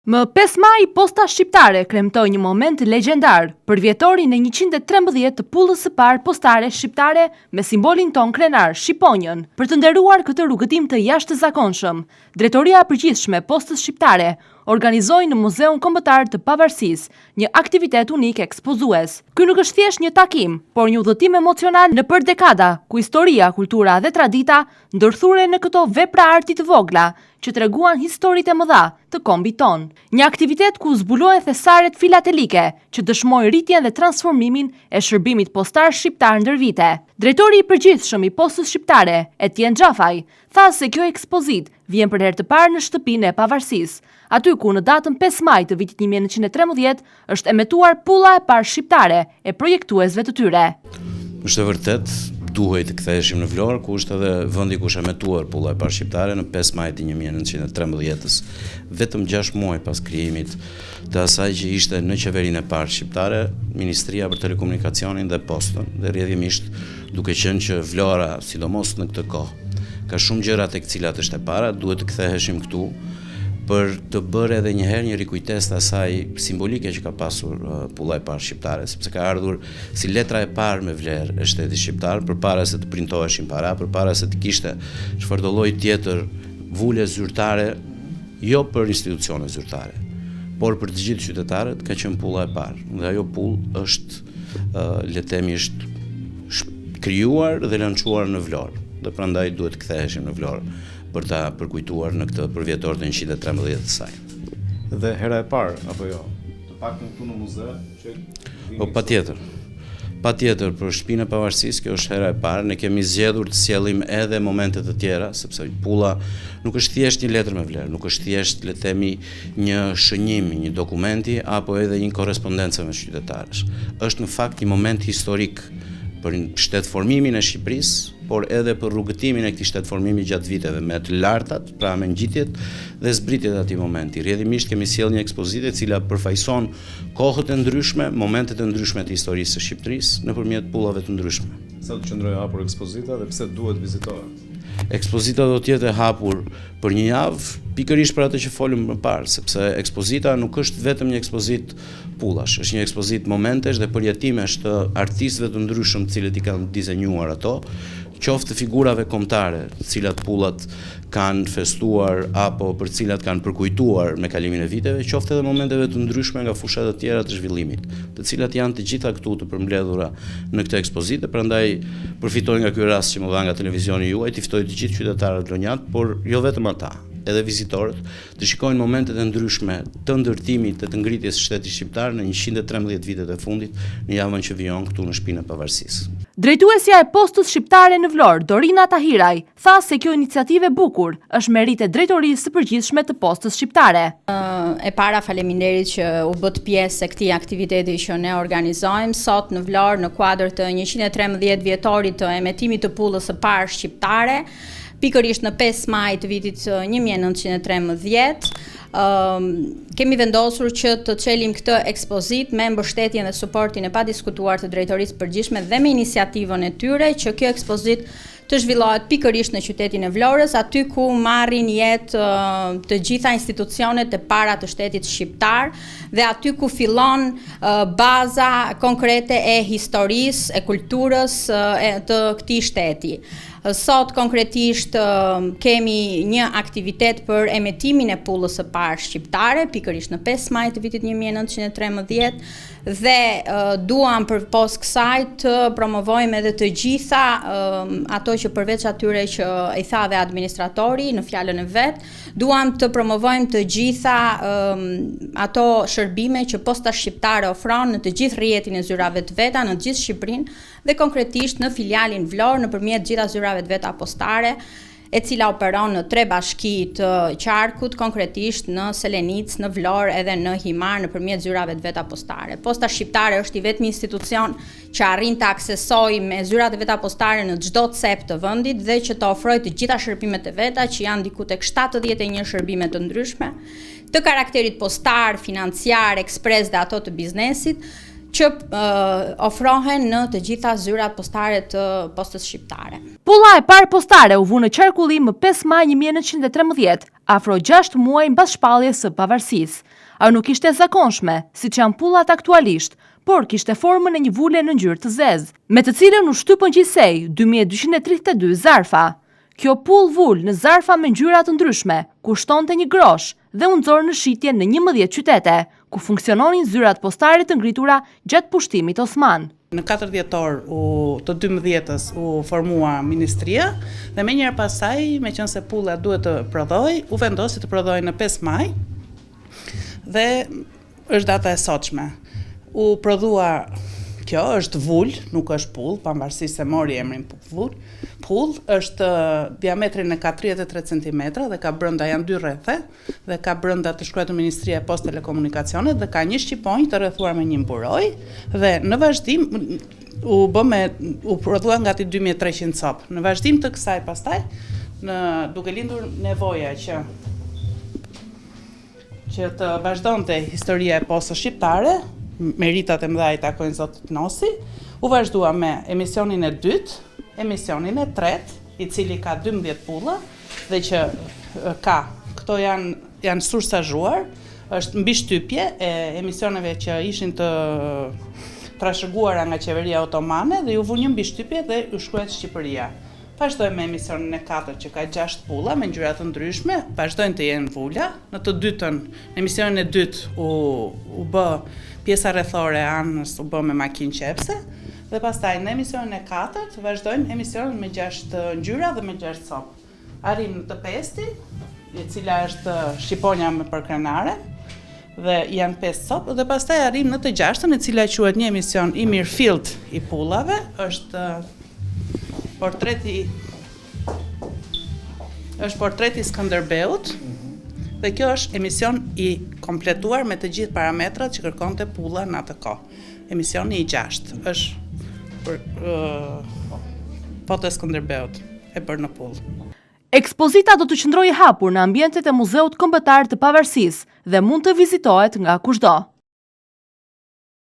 Më 5 maj, Posta Shqiptare kremtoi një moment legjendar për vjetorin e 113 të pullës së parë postare shqiptare me simbolin ton krenar, Shqiponjën. Për të nderuar këtë rrugëtim të jashtëzakonshëm, Drejtoria e Përgjithshme e Postës Shqiptare organizoi në Muzeun Kombëtar të Pavarësisë një aktivitet unik ekspozues. Ky nuk është thjesht një takim, por një udhëtim emocional në për dekada, ku historia, kultura dhe tradita ndërthure në këto vepra arti të vogla, që treguan historitë e mëdha të kombit ton. Një aktivitet ku zbulohen thesaret filatelike që dëshmojnë rritjen dhe transformimin e shërbimit postar shqiptar ndër vite. Drejtori i përgjithshëm i Postës Shqiptare, Etienne Xhafaj, tha se kjo ekspozit vjen për herë të parë në Shtëpinë e Pavarësisë, aty ku në datën 5 maj të vitit 1913 është emetuar pulla e parë shqiptare e projektuesve të tyre. Është e vërtet, duhej të ktheheshim në Vlorë, ku është edhe vendi ku është emetuar pulla e parë shqiptare në 5 maj të 1913, vetëm 6 muaj pas krijimit të asaj që ishte në qeverinë e parë shqiptare, Ministria për Telekomunikacionin dhe Postën, dhe rrjedhimisht duke qenë që Vlora, sidomos në këtë kohë, ka shumë gjëra tek cilat është e para, duhet të ktheheshim këtu për të bërë edhe njëherë një rikujtesë të asaj simbolike që ka pasur pulla e parë shqiptare, sepse ka ardhur si letra e parë me vlerë e shtetit shqiptar, përpara se të printoheshin para, përpara se të kishte çfarëdo lloj tjetër vule zyrtare, jo për institucione zyrtare, por për të gjithë qytetarët, ka qenë pulla e parë. Dhe ajo pullë është, le të themi, është krijuar dhe lançuar në Vlorë, dhe prandaj duhet të ktheheshim në Vlorë për ta përkujtuar në këtë përvjetor të 113 të saj. Dhe hera e parë, apo jo? Të paktën këtu në muze që Po patjetër për Shtëpinë e Pavarësisë kjo është hera e parë. Ne kemi zgjedhur të sjellim edhe momente të tjera, sepse pulla nuk është thjesht një letër me vlerë, nuk është thjesht, le të themi, një shënjim, një dokumenti apo edhe një korrespondencë me qytetarësh. Është në fakt një moment historik për shtetformimin e Shqipërisë, por edhe për rrugëtimin e këtij shtetformimi gjatë viteve me të lartat, pra me ngjitjet dhe zbritjet e atij momenti. Rrjedhimisht kemi sjellë një ekspozitë e cila përfaqëson kohët e ndryshme, momentet e ndryshme të historisë së Shqipërisë nëpërmjet pullave të ndryshme. Sa do të qëndrojë hapur ekspozita dhe pse duhet vizitohet? Ekspozita do të jetë e hapur për një javë, pikërisht për atë që folëm më parë, sepse ekspozita nuk është vetëm një ekspozitë pullash, është një ekspozitë momentesh dhe përjetimesh të artistëve të ndryshëm të cilët i kanë dizenjuar ato, qoftë figurave kombëtare, të cilat pullat kanë festuar apo për cilat kanë përkujtuar me kalimin e viteve, qoftë edhe momenteve të ndryshme nga fushat e tjera të zhvillimit, të cilat janë të gjitha këtu të përmbledhura në këtë ekspozitë. Prandaj përfitoj nga ky rast që më dha nga televizioni juaj, të ftoj të gjithë qytetarët lonjat, por jo vetëm ata, edhe vizitorët, të shikojnë momentet e ndryshme të ndërtimit të ngritjes së shtetit shqiptar në 113 vitet e fundit në javën që vijon këtu në Shtëpinë e Pavarësisë. Drejtuesja e Postës Shqiptare në Vlorë, Dorina Tahiraj, tha se kjo iniciativë e bukur është merit e Drejtorisë së Përgjithshme të Postës Shqiptare. E para, faleminderit që u bët pjesë e këtij aktiviteti që ne organizojmë sot në Vlorë në kuadër të 113 vjetorit të emetimit të pullës së parë shqiptare, pikërisht në 5 maj të vitit 1913, kemi vendosur që të çelim këtë ekspozit me mbështetjen dhe suportin e padiskutuar të Drejtorisë Përgjithshme dhe me iniciativën e tyre që kjo ekspozit të zhvillohet pikërisht në qytetin e Vlorës, aty ku marrin jetë të gjitha institucionet e para të shtetit shqiptar dhe aty ku fillon baza konkrete e historisë, e kulturës të këtij shteti. Sot konkretisht kemi një aktivitet për emetimin e pullës së parë shqiptare, pikërisht në 5 maj të vitit 1913, dhe duam përpos kësaj të promovojmë edhe të gjitha ato që përveç atyre që i tha dhe administratori në fjalën e vet, duam të promovojmë të gjitha ato shërbime që Posta Shqiptare ofron në të gjithë rrjetin e zyrave të veta në gjithë Shqipërinë dhe konkretisht në filialin Vlorë nëpërmjet gjitha zyrave të veta postare, e cila operon në 3 bashki të qarkut, konkretisht në Selenic, në Vlorë edhe në Himar nëpërmjet zyrave të veta postare. Posta Shqiptare është i vetmi institucion që arrin të aksesojë me zyrat e veta postare në çdo cep të vendit dhe që të ofrojë të gjitha shërbimet e veta, që janë diku tek 71 shërbime të ndryshme, të karakterit postar, financiar, ekspres dhe ato të biznesit, që ofrohen në të gjitha zyrat postare të postës shqiptare. Pulla e parë postare u vu në qarkullim më 5 maj 1913, afro 6 muaj mbas shpalljes së pavarësisë. Ajo nuk ishte e zakonshme, siç janë pullat aktualisht, por kishte formën e një vule në ngjyrë të zezë, me të cilën u shtypën gjithsej 2232 zarfa. Kjo pull vul në zarfa me ngjyra të ndryshme kushtonte 1 grosh dhe u nxor në shitje në 11 qytete, ku funksiononin zyrat postare të ngritura gjatë pushtimit osman. Në 4 dhjetor të 12-ës u formua ministria dhe me njëherë pasaj, me qënë se pulla duhet të prodhoj, u vendosi të prodhoj në 5 maj dhe është data e sotshme. U prodhua, kjo është vull, nuk është pull, pavarësisht se mori emrin vull. Pull është diametrin e ka 33 cm dhe ka brenda janë 2 rrethe dhe ka brenda të shkruar Ministria e Postë Telekomunikacionet dhe ka një shqiponjë të rrethuar me një buroj dhe në vazhdim u prodhua gati 2300 copë. Në vazhdim të kësaj pastaj, duke lindur nevoja që të vazhdonte historia e postës shqiptare, meritat e mëdha i takojnë zotit Nosi, u vazhdua me emisionin e 2, emisionin e 3, i cili ka 12 pulla dhe që këto janë sursazhuar, është mbi shtypje e emisioneve që ishin të trashëguara nga qeveria otomane dhe ju vu një mbi shtypje dhe u shkruhet Shqipëria. Vazhdojmë me emisionin e 4 që ka 6 pulla me ngjyra të ndryshme, vazhdojnë të jenë vula. Në të dytën, emisionin e 2 u bë pjesa rrethore anës u bë me makinë qepse dhe pastaj në emisionin e 4 vazhdojmë emisionin me 6 ngjyra dhe me 6 copë. Arrim në të 5-tin, e cila është shqiponja me përkrenare dhe janë 5 copë dhe pastaj arrim në të 6-tën, e cila quhet një emision i mirëfillt i pullave, është portreti Skënderbeut dhe kjo është emision i kompletuar me të gjithë parametrat që kërkonte pulla në atë kohë. Emisioni i 6 është foto e Skënderbeut e bërë në pull. Ekspozita do të qëndrojë hapur në ambientet e Muzeut Kombëtar të Pavarësisë dhe mund të vizitohet nga kushdo.